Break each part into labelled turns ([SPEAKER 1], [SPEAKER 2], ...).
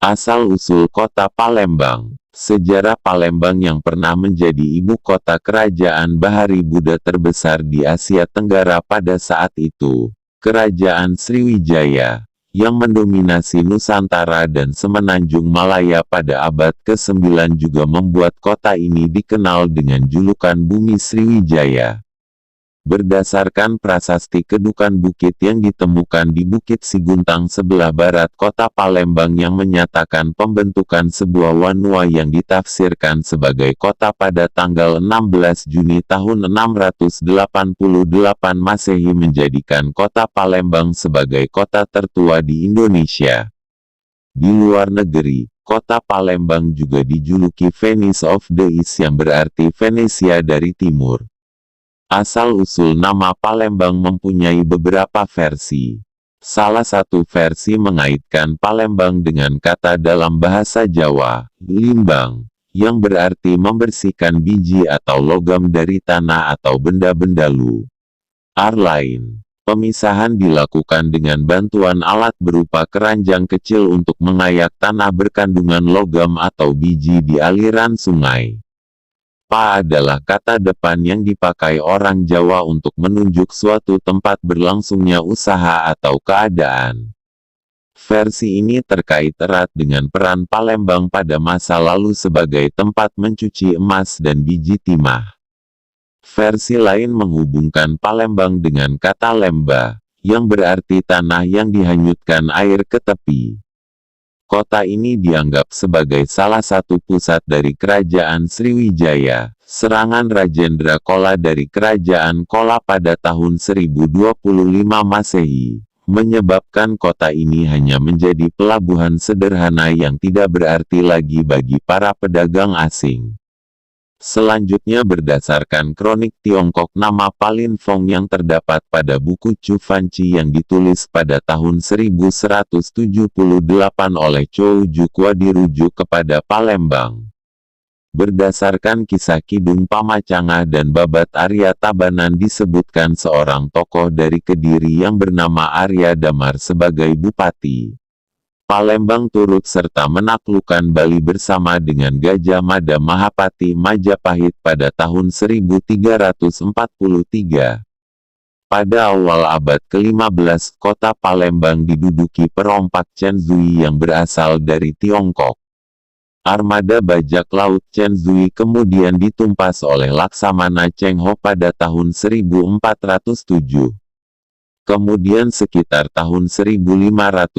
[SPEAKER 1] Asal-usul kota Palembang. Sejarah Palembang yang pernah menjadi ibu kota kerajaan Bahari Buddha terbesar di Asia Tenggara pada saat itu. Kerajaan Sriwijaya, yang mendominasi Nusantara dan Semenanjung Malaya pada abad ke-9 juga membuat kota ini dikenal dengan julukan Bumi Sriwijaya. Berdasarkan prasasti kedukan bukit yang ditemukan di Bukit Siguntang sebelah barat kota Palembang yang menyatakan pembentukan sebuah wanua yang ditafsirkan sebagai kota pada tanggal 16 Juni tahun 688 Masehi menjadikan kota Palembang sebagai kota tertua di Indonesia. Di luar negeri, kota Palembang juga dijuluki Venice of the East yang berarti Venesia dari Timur. Asal-usul nama Palembang mempunyai beberapa versi. Salah satu versi mengaitkan Palembang dengan kata dalam bahasa Jawa, limbang, yang berarti membersihkan biji atau logam dari tanah atau benda-benda liar lain. Pemisahan dilakukan dengan bantuan alat berupa keranjang kecil untuk mengayak tanah berkandungan logam atau biji di aliran sungai. Pa adalah kata depan yang dipakai orang Jawa untuk menunjuk suatu tempat berlangsungnya usaha atau keadaan. Versi ini terkait erat dengan peran Palembang pada masa lalu sebagai tempat mencuci emas dan biji timah. Versi lain menghubungkan Palembang dengan kata lemba, yang berarti tanah yang dihanyutkan air ke tepi. Kota ini dianggap sebagai salah satu pusat dari Kerajaan Sriwijaya. Serangan Rajendra Chola dari Kerajaan Chola pada tahun 1025 Masehi, menyebabkan kota ini hanya menjadi pelabuhan sederhana yang tidak berarti lagi bagi para pedagang asing. Selanjutnya berdasarkan kronik Tiongkok nama Palinfong yang terdapat pada buku Chu Fanchi yang ditulis pada tahun 1178 oleh Chou Jukwa dirujuk kepada Palembang. Berdasarkan kisah Kidung Pamacanga dan Babat Arya Tabanan disebutkan seorang tokoh dari Kediri yang bernama Arya Damar sebagai bupati Palembang turut serta menaklukkan Bali bersama dengan Gajah Mada Mahapati Majapahit pada tahun 1343. Pada awal abad ke-15, kota Palembang diduduki perompak Chen Zui yang berasal dari Tiongkok. Armada bajak laut Chen Zui kemudian ditumpas oleh Laksamana Cheng Ho pada tahun 1407. Kemudian sekitar tahun 1513,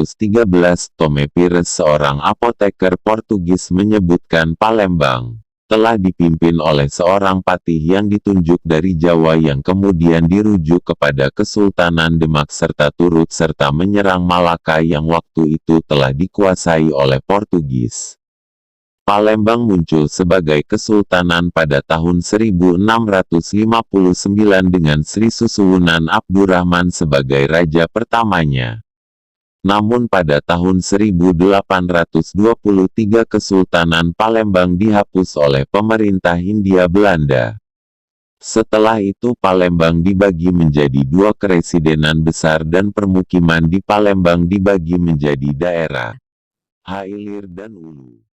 [SPEAKER 1] Tome Pires seorang apoteker Portugis menyebutkan Palembang telah dipimpin oleh seorang patih yang ditunjuk dari Jawa yang kemudian dirujuk kepada Kesultanan Demak serta turut serta menyerang Malaka yang waktu itu telah dikuasai oleh Portugis. Palembang muncul sebagai kesultanan pada tahun 1659 dengan Sri Susuwunan Abdurrahman sebagai raja pertamanya. Namun pada tahun 1823 Kesultanan Palembang dihapus oleh pemerintah Hindia Belanda. Setelah itu Palembang dibagi menjadi dua keresidenan besar dan permukiman di Palembang dibagi menjadi daerah Hilir dan Ulu.